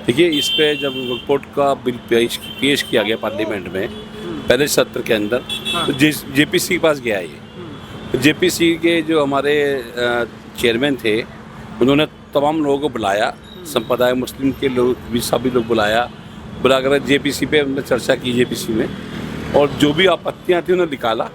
देखिए, इस पे जब वक्फ का बिल पेश किया गया पार्लियामेंट में पहले सत्र के अंदर, तो जेपीसी के पास गया ये। तो जेपीसी के जो हमारे चेयरमैन थे, उन्होंने तमाम लोगों को बुलाया, संप्रदाय मुस्लिम के लोग भी सभी लोग बुलाकर जेपीसी पे हमने चर्चा की जेपीसी में, और जो भी आपत्तियाँ थी उन्हें निकाला,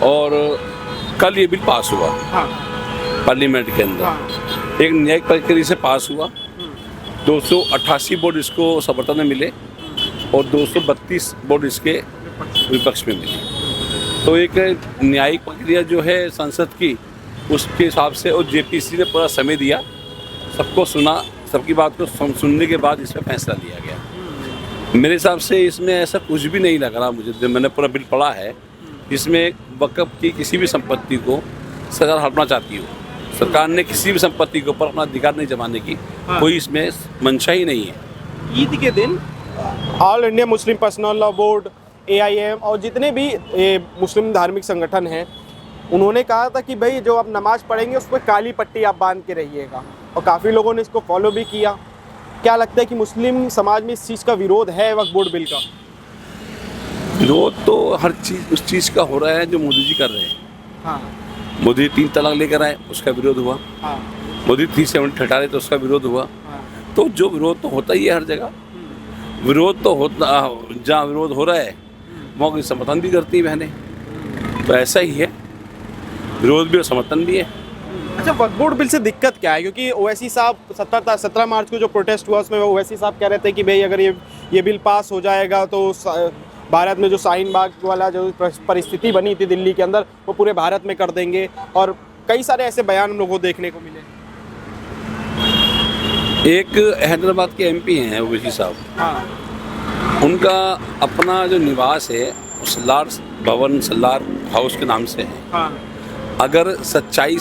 और कल ये बिल पास हुआ पार्लियामेंट के अंदर। एक न्यायिक प्रक्रिया से पास हुआ। 288 वोट इसको समर्थन में मिले और 232 वोट इसके विपक्ष में मिले। तो एक न्यायिक प्रक्रिया जो है संसद की, उसके हिसाब से, और जेपीसी ने पूरा समय दिया, सबको सुना, सबकी बात को सुनने के बाद इसमें फैसला लिया गया। मेरे हिसाब से इसमें ऐसा कुछ भी नहीं लग रहा मुझे, जब मैंने पूरा बिल पढ़ा है, इसमें वक्फ की किसी भी संपत्ति को सरकार हड़पना चाहती हो। सरकार ने किसी भी संपत्ति के ऊपर अपना अधिकार नहीं जमाने की कोई इसमें मंशा ही नहीं है। ईद के दिन all India Muslim personal law board, AIM और जितने भी मुस्लिम धार्मिक संगठन हैं, उन्होंने कहा था कि भाई जो आप नमाज पढ़ेंगे उस पर काली पट्टी आप बांध के रहिएगा, और काफ़ी लोगों ने इसको फॉलो भी किया। क्या लगता है कि मुस्लिम समाज में इस चीज़ का विरोध है, वक्फ बोर्ड बिल का? विरोध तो हर चीज़ उस चीज़ का हो रहा है जो मोदी जी कर रहे हैं। हाँ, मोदी 3 तलाक लेकर आए, उसका विरोध हुआ। हाँ, मोदी 370 हटा रहे तो उसका विरोध हुआ। हाँ। तो जो विरोध तो होता ही है हर जगह, विरोध तो होता, जहाँ विरोध हो रहा है वहाँ की समर्थन भी करती है बहनें। तो ऐसा ही है, विरोध भी और समर्थन भी है। अच्छा, वक्फ बोर्ड बिल से दिक्कत क्या है? क्योंकि ओवैसी साहब 17 मार्च को जो प्रोटेस्ट हुआ उसमें ओवैसी साहब कह रहे थे कि भाई अगर ये बिल पास हो जाएगा तो भारत में जो शाहीन बाग वाला जो परिस्थिति बनी थी दिल्ली के अंदर, वो पूरे भारत में कर देंगे, और कई सारे ऐसे बयान हम लोगों को देखने को मिले। एक हैदराबाद के MP हैं ओवैसी साहब, हाँ, उनका अपना जो निवास है सलार भवन, सलार हाउस के नाम से है। हाँ, अगर सच्चाई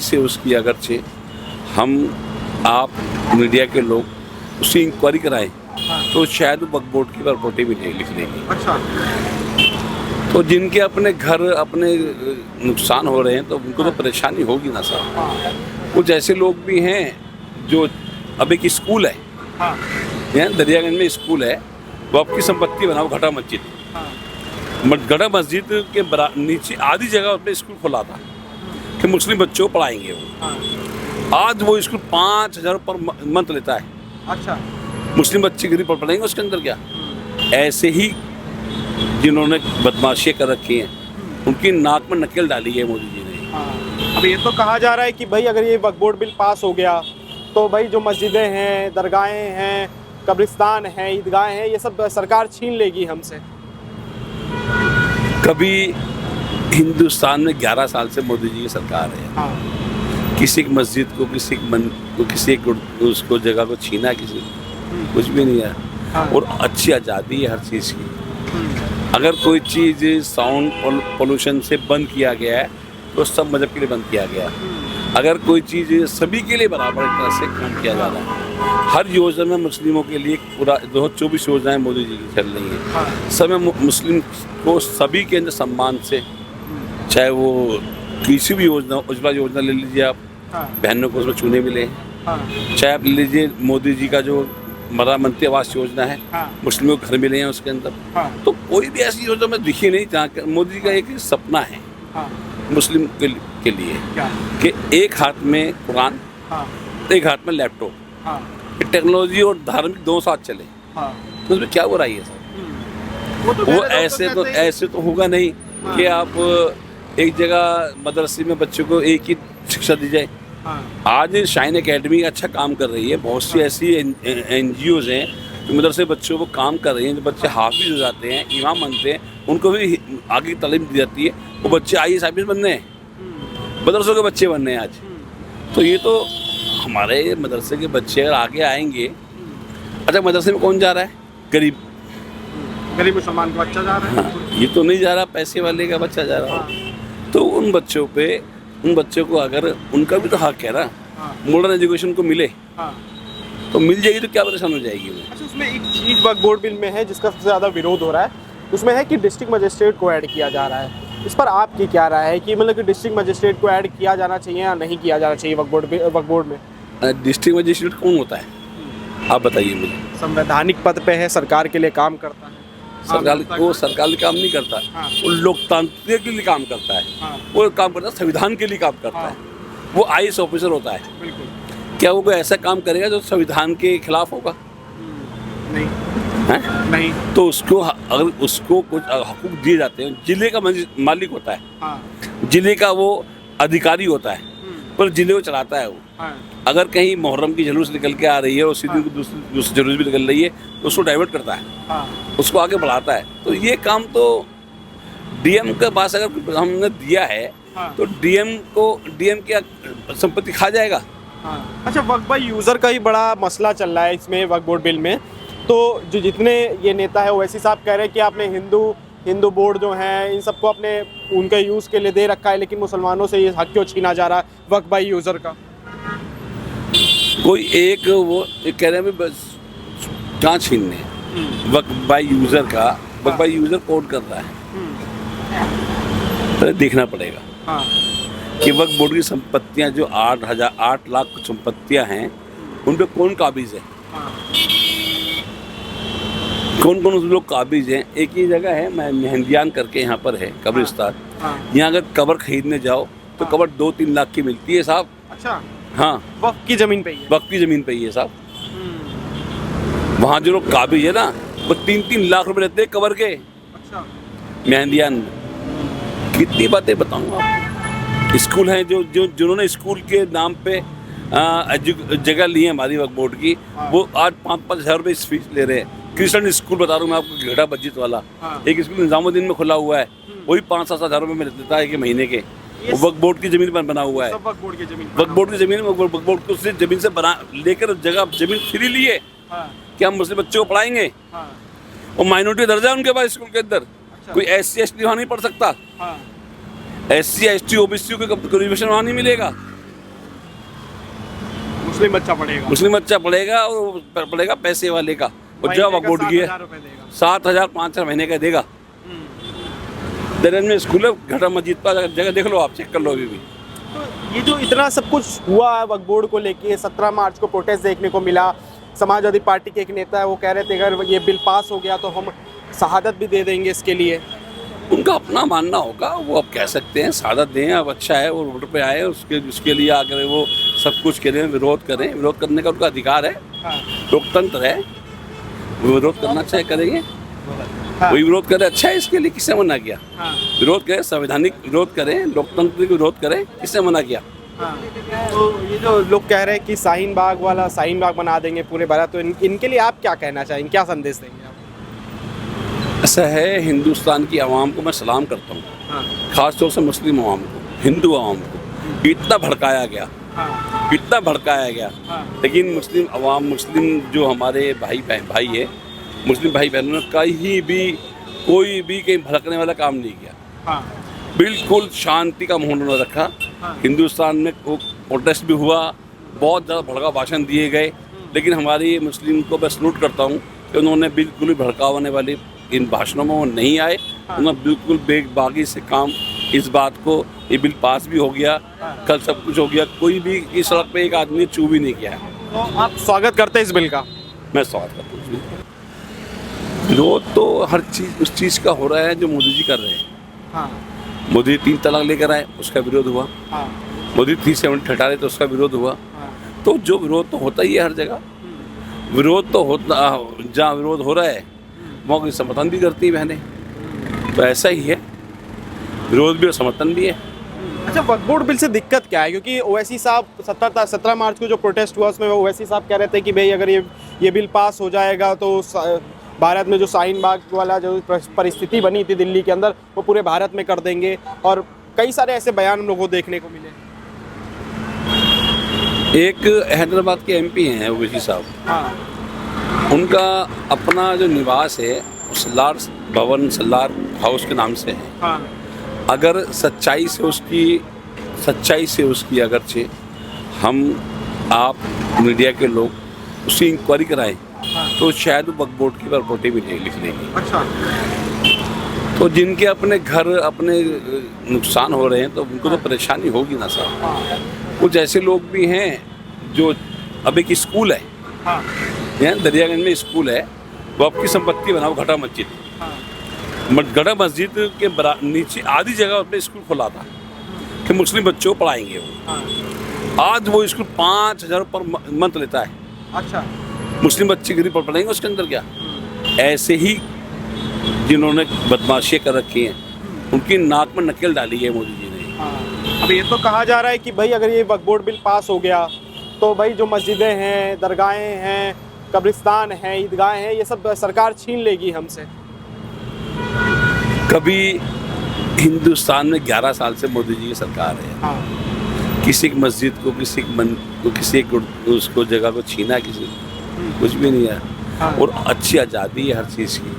से उसकी अगरचे हम आप मीडिया के लोग उसकी इंक्वायरी कराएं, तो शायद वक्फ बोर्ड की प्रॉपर्टी भी नहीं लिख लेंगे। अच्छा, तो जिनके अपने घर अपने नुकसान हो रहे हैं, तो उनको तो परेशानी होगी ना सर। हाँ, कुछ ऐसे लोग भी हैं जो, अब एक स्कूल है यहाँ दरियागंज में, स्कूल है, वो आपकी संपत्ति बनाओ, घटा मस्जिद। घटा मस्जिद के नीचे आधी जगह उसमें स्कूल खोला था कि मुस्लिम बच्चों को पढ़ाएंगे वो। आज वो स्कूल 5,000 पर मंथ लेता है। अच्छा, मुस्लिम बच्चे गरीब पढ़ेंगे उसके अंदर क्या? ऐसे ही जिन्होंने बदमाशी कर रखी हैं, उनकी नाक में नकेल डाली है मोदी जी ने। हाँ। अब ये तो कहा जा रहा है कि भाई अगर ये वक्फ बोर्ड बिल पास हो गया तो भाई जो मस्जिदें हैं, दरगाहें हैं, कब्रिस्तान हैं, ईदगाहें हैं, ये सब सरकार छीन लेगी हमसे। कभी हिंदुस्तान में 11 साल से मोदी जी की सरकार है। हाँ, किसी की मस्जिद को, किसी एक उसको जगह को छीना, किसी कुछ भी नहीं है। हाँ। और अच्छी आज़ादी है हर चीज़ की। अगर कोई चीज़ साउंड पोल्यूशन से बंद किया गया है तो सब मजहब के लिए बंद किया गया। अगर कोई चीज़ सभी के लिए बराबर एक तरह से काम किया जा रहा है, हर योजना में मुस्लिमों के लिए पूरा 224 योजनाएं मोदी जी की चल रही हैं। हाँ। सब में मुस्लिम को सभी के अंदर सम्मान से, चाहे वो किसी भी योजना, उज्ज्वला योजना ले लीजिए आप, हाँ, बहनों को उसमें चूने मिले। हाँ, चाहे आप ले लीजिए मोदी जी का जो प्रधानमंत्री आवास योजना है, हाँ, मुस्लिमों को घर मिले हैं उसके अंदर। हाँ, तो कोई भी ऐसी योजना में दिखी नहीं जहाँ मोदी जी का एक सपना है हाँ, मुस्लिम के लिए क्या? कि एक हाथ में कुरान, हाँ, एक हाथ में लैपटॉप, हाँ, टेक्नोलॉजी और धार्मिक दोनों साथ चले। हाँ। तो उसमें क्या बुराई है सर? वो वो ऐसे तो होगा नहीं कि आप एक जगह मदरसे में बच्चों को एक ही शिक्षा दी जाए। हाँ, आज शाइन एकेडमी अच्छा काम कर रही है। बहुत सी ऐसी NGOs हैं जो मदरसे बच्चों को काम कर रही हैं। जो बच्चे हाफिज हो जाते हैं, इमाम बनते हैं, उनको भी आगे तालीम दी जाती है। वो बच्चे IAS IPS बनने हैं, मदरसों के बच्चे बनने हैं आज। तो ये तो हमारे मदरसे के बच्चे अगर आगे आएंगे। अच्छा, मदरसे में कौन जा रहा है? गरीब मुसलमान का बच्चा जा रहा है। हाँ, ये तो नहीं जा रहा, पैसे वाले का बच्चा जा रहा है। तो उन बच्चों को अगर, उनका भी तो हक है ना, मॉडर्न एजुकेशन को मिले, हाँ। तो मिल जाएगी तो क्या परेशान हो जाएगी वो। अच्छा, उसमें एक चीज़ वक्फ बोर्ड बिल में है जिसका सबसे ज़्यादा विरोध हो रहा है, उसमें है कि डिस्ट्रिक्ट मजिस्ट्रेट को ऐड किया जा रहा है। इस पर आपकी क्या राय है कि मतलब कि डिस्ट्रिक्ट मजिस्ट्रेट को ऐड किया जाना चाहिए या नहीं किया जाना चाहिए वक्फ बोर्ड में? डिस्ट्रिक्ट मजिस्ट्रेट कौन होता है, आप बताइए मुझे। संवैधानिक पद पे है, सरकार के लिए काम करता है। सरकार वो सरकार के काम नहीं करता, हाँ। वो लोकतंत्र के लिए काम करता है, हाँ। वो काम करता है संविधान के लिए काम करता हाँ। है, वो आईएएस ऑफिसर होता है। बिल्कुल क्या वो कोई ऐसा काम करेगा जो संविधान के खिलाफ होगा? नहीं हैं? नहीं। तो उसको अगर उसको कुछ हकूक दिए जाते हैं, जिले का मालिक होता है, हाँ जिले का वो अधिकारी होता है, पर जिले को चलाता है वो। हाँ अगर कहीं मुहर्रम की जुलूस निकल के आ रही है और उसी दिन दूसरी जुलूस भी निकल रही है तो उसको डाइवर्ट करता है, हाँ उसको आगे बढ़ाता है। तो ये काम तो डीएम के पास अगर हमने दिया है हाँ। तो डीएम की संपत्ति खा जाएगा। हाँ। अच्छा, वक्फ बाई यूज़र का ही बड़ा मसला चल रहा है इसमें वक्फ बोर्ड बिल में। तो जो जितने ये नेता है ओवैसी साहब कह रहे हैं कि आपने हिंदू बोर्ड जो हैं इन सबको अपने उनके यूज़ के लिए दे रखा है, लेकिन मुसलमानों से ये हक क्यों छीना जा रहा है वक्फ बाई यूज़र का? कोई एक वो एक कह रहे हैं बस कहाँ छीनने वक्फ बाई यूज़र का, वक्फ बाई यूज़र कौन कर रहा है, तो देखना पड़ेगा हाँ कि वक्फ बोर्ड की संपत्तियां जो 8 लाख कुछ संपत्तियां हैं उन पे कौन काबिज है, हाँ कौन कौन उस लोग काबिज हैं। एक ही जगह है मेहंदियान करके यहाँ पर है कब्रिस्तान, हाँ। यहाँ अगर कब्र खरीदने जाओ तो हाँ। कब्र 2-3 लाख की मिलती है साहब। अच्छा, हाँ, वक्फ की ज़मीन पे ही है। वक्फ की ज़मीन पे ही है साहब। वहाँ जो लोग काबिज है ना वो 3-3 लाख रुपए लेते हैं कब्र के अच्छा, मेहंदियान में। कितनी बातें बताऊँ आपको। स्कूल हैं जिन्होंने स्कूल के नाम पे जगह ली है हमारी वक्फ बोर्ड की, हाँ। वो आज 5-5 हज़ार रुपये फीस ले रहे हैं। क्रिश्चियन स्कूल बता रहा हूँ मैं आपको, घेड़ा मस्जिद वाला हाँ। एक स्कूल निज़ामुद्दीन में खुला हुआ है, वही 5-7 हज़ार रुपये में लेता है एक महीने के। वो वक्फ बोर्ड की ज़मीन पर बना हुआ है, सब वक्फ बोर्ड की ज़मीन। वक्फ बोर्ड की ज़मीन, वक्फ बोर्ड को उससे ज़मीन से बना लेकर ज़मीन फ्री लिए हाँ कि हम मुस्लिम बच्चों को पढ़ाएंगे। हाँ और माइनॉरिटी दर्जा है उनके पास स्कूल के अंदर, अच्छा। कोई SC/ST वहाँ नहीं पढ़ सकता, हाँ SC/ST OBC को रिजर्वेशन वहाँ नहीं मिलेगा। मुस्लिम बच्चा पढ़ेगा, मुस्लिम बच्चा पढ़ेगा और पढ़ेगा पैसे वाले का, और जब वक्फ बोर्ड की है 7,000 5 महीने का देगा। दरअसल में स्कूल है, घटा मस्जिद पर जगह देख लो, आप चेक कर लो अभी भी। तो ये जो इतना सब कुछ हुआ है वक्फ बोर्ड को लेके, 17 मार्च को प्रोटेस्ट देखने को मिला। समाजवादी पार्टी के एक नेता है वो कह रहे थे अगर ये बिल पास हो गया तो हम शहादत भी दे देंगे इसके लिए। उनका अपना मानना होगा, वो अब कह सकते हैं शहादत दें, अब अच्छा है वो रोड पे आए, उसके लिए आकर वो सब कुछ करें, विरोध करें, विरोध करने का उनका अधिकार है, हाँ लोकतंत्र है, वो विरोध करना चाहे करेंगे। हाँ वही विरोध करे, अच्छा है, इसके लिए किसने मना किया? हाँ विरोध करें, संवैधानिक विरोध करें, लोकतंत्र का विरोध करें, किसने मना किया? हाँ। तो ये जो लोग कह रहे हैं कि शाहीन बाग वाला शाहीन बाग बना देंगे पूरे भारत, तो इनके लिए आप क्या कहना चाहेंगे, क्या संदेश देंगे आप? ऐसा है, हिंदुस्तान की आवाम को मैं सलाम करता हूँ, हाँ खास तौर से मुस्लिम आवाम को, हिंदू आवाम को। इतना भड़काया गया, हाँ इतना भड़काया गया, हाँ लेकिन मुस्लिम आवाम, मुस्लिम जो हमारे भाई है, मुस्लिम भाई बहनों ने कहीं भी कोई भी कहीं भड़कने वाला काम नहीं किया, हाँ बिल्कुल शांति का माहौल उन्होंने रखा। हाँ। हिंदुस्तान में प्रोटेस्ट भी हुआ, बहुत ज़्यादा भड़का भाषण दिए गए, लेकिन हमारी मुस्लिम को मैं सलूट करता हूँ कि उन्होंने बिल्कुल भी भड़काने वाले इन भाषणों में वो नहीं आए। उन्होंने बिल्कुल बेबाकी से काम, इस बात को, ये बिल पास भी हो गया, कल सब कुछ हो गया, कोई भी इस सड़क पे एक आदमी ने चू भी नहीं किया है। तो आप स्वागत करते हैं इस बिल का? मैं स्वागत करता हूँ इस बिल का। विरोध तो हर चीज़ उस चीज़ का हो रहा है जो मोदी जी कर रहे हैं। हाँ मोदी 3 तलाक लेकर आए, उसका विरोध हुआ। हाँ मोदी 370 हटा रहे तो उसका विरोध हुआ। हाँ तो जो विरोध तो होता ही है हर जगह, विरोध तो होता, जहाँ विरोध हो रहा है वहाँ की समर्थन भी करती है बहनें, तो ऐसा ही है, विरोध भी और समर्थन भी है। अच्छा, वक्फ बोर्ड बिल से दिक्कत क्या है? क्योंकि ओवैसी साहब 17 मार्च को जो प्रोटेस्ट हुआ उसमें ओवैसी साहब कह रहे थे कि भाई अगर ये बिल पास हो जाएगा तो भारत में जो शाहीन बाग वाला जो परिस्थिति बनी थी दिल्ली के अंदर वो पूरे भारत में कर देंगे, और कई सारे ऐसे बयान हम लोगों को देखने को मिले। एक हैदराबाद के MP हैं ओवैसी साहब, हाँ उनका अपना जो निवास है सलार भवन, सलार हाउस के नाम से है। हाँ अगर सच्चाई से उसकी अगरचे हम आप मीडिया के लोग उसकी इंक्वायरी कराएं तो शायद वक्फ बोर्ड की प्रॉपर्टी भी नहीं लिख देंगे। अच्छा, तो जिनके अपने घर अपने नुकसान हो रहे हैं तो उनको तो परेशानी होगी ना साहब। कुछ ऐसे लोग भी हैं जो अब एक स्कूल है, हाँ यहाँ दरियागंज में स्कूल है, वो आपकी संपत्ति बनाओ, घटा मस्जिद। हाँ घटा मस्जिद के नीचे आधी जगह उसमें स्कूल खोला था कि मुस्लिम बच्चों को पढ़ाएंगे वो। हाँ। आज वो स्कूल 5,000 पर मंथ लेता है। अच्छा। मुस्लिम बच्चे गरीब पढ़ेंगे उसके अंदर क्या? ऐसे ही जिन्होंने बदमाशियाँ कर रखी हैं उनकी नाक में नकेल डाली है मोदी जी ने। हाँ। अब ये तो कहा जा रहा है कि भाई अगर ये वक्फ बोर्ड बिल पास हो गया तो भाई जो मस्जिदें हैं, दरगाहें हैं, कब्रिस्तान हैं, ईदगाहें हैं, ये सब सरकार छीन लेगी हमसे। कभी हिंदुस्तान में 11 साल से मोदी जी की सरकार है, हाँ किसी की मस्जिद को, किसी की मन को, किसी एक उसको जगह को छीना, किसी को कुछ भी नहीं है। हाँ। और अच्छी आज़ादी है हर चीज़ की।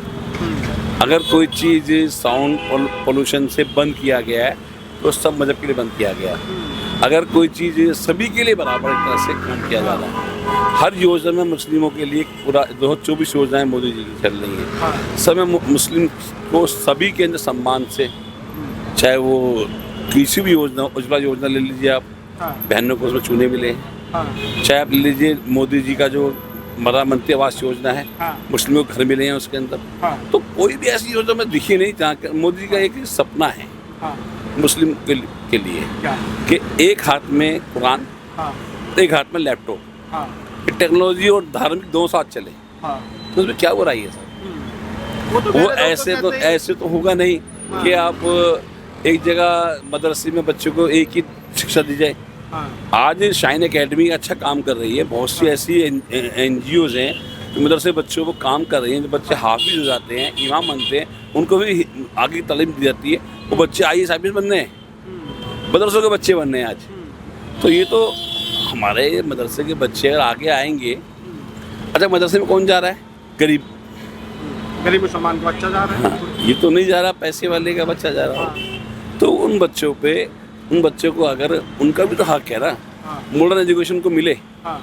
अगर कोई चीज़ साउंड पोल्यूशन से बंद किया गया है तो सब मज़हब के लिए बंद किया गया है। अगर कोई चीज़ सभी के लिए बराबर एक तरह से काम किया जा रहा है। हर योजना में मुस्लिमों के लिए पूरा 224 योजनाएं मोदी जी की चल रही हैं। हाँ। सब में मुस्लिम को सभी के अंदर सम्मान से, चाहे वो किसी भी योजना, उज्ज्वला योजना ले लीजिए आप, हाँ बहनों को उसमें चूने मिले, हाँ चाहे आप ले लीजिए मोदी जी का जो प्रधानमंत्री आवास योजना है, हाँ मुस्लिमों को घर मिले हैं उसके अंदर। हाँ तो कोई भी ऐसी योजना में दिखी नहीं जहाँ मोदी जी का एक सपना है हाँ। मुस्लिम के लिए क्या? कि एक हाथ में कुरान, हाँ एक हाथ में लैपटॉप, हाँ टेक्नोलॉजी और धार्मिक दोनों साथ चले। हाँ। तो उसमें क्या बुराई है सर? वो तो वो मेरे दोस्त ऐसे तो होगा नहीं हाँ। कि आप एक जगह मदरसे में बच्चों को एक ही शिक्षा दी जाए। हाँ आज शाइन एकेडमी अच्छा काम कर रही है। बहुत सी ऐसी NGOs हैं जो मदरसे बच्चों को काम कर रही हैं। जो बच्चे हाफिज हो जाते हैं, इमाम बनते हैं, उनको भी आगे तालीम दी जाती है। वो बच्चे IAS IPS बनने हैं, मदरसों के बच्चे बनने हैं आज। तो ये तो हमारे मदरसे के बच्चे अगर आगे आएंगे। अच्छा, मदरसे में कौन जा रहा है? गरीब गरीब मुसलमान का बच्चा जा रहा है। ये तो नहीं जा रहा, पैसे वाले का बच्चा जा रहा है। तो उन बच्चों को अगर उनका भी तो हक है ना, हाँ मॉडर्न एजुकेशन को मिले हाँ।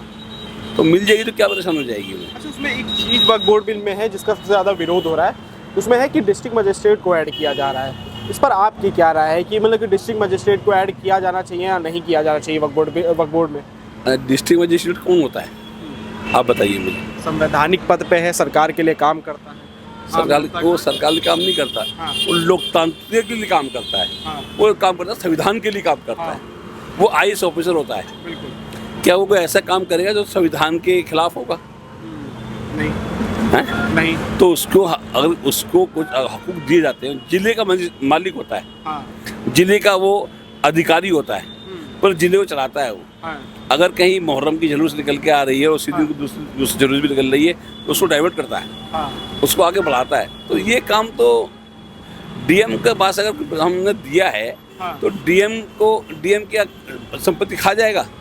तो मिल जाएगी, तो क्या परेशान हो जाएगी वो? अच्छा, उसमें एक चीज़ वक्फ बोर्ड बिल में है जिसका सबसे ज़्यादा विरोध हो रहा है, उसमें है कि डिस्ट्रिक्ट मजिस्ट्रेट को ऐड किया जा रहा है। इस पर आपकी क्या राय है कि मतलब कि डिस्ट्रिक्ट मजिस्ट्रेट को ऐड किया जाना चाहिए या नहीं किया जाना चाहिए वक्फ बोर्ड में? डिस्ट्रिक्ट मजिस्ट्रेट कौन होता है, आप बताइए मुझे। संवैधानिक पद पे है, सरकार के लिए काम करता है। सरकार काम नहीं करता, हाँ। वो लोकतांत्रिक के लिए काम करता है। हाँ वो काम करता है, संविधान के लिए काम करता हाँ। है। वो IAS ऑफिसर होता है। बिल्कुल। क्या वो कोई ऐसा काम करेगा जो संविधान के खिलाफ होगा? नहीं हैं? नहीं। तो उसको अगर उसको कुछ हकूक दिए जाते हैं, जिले का मालिक होता है, हाँ जिले का वो अधिकारी होता है, पर जिले को चलाता है वो। हाँ अगर कहीं मुहर्रम की जुलूस निकल के आ रही है और उसी दिन को दूसरी जुलूस भी निकल रही है तो उसको डाइवर्ट करता है, हाँ उसको आगे बढ़ाता है। तो ये काम तो DM के पास अगर हमने दिया है हाँ। तो DM क्या संपत्ति खा जाएगा?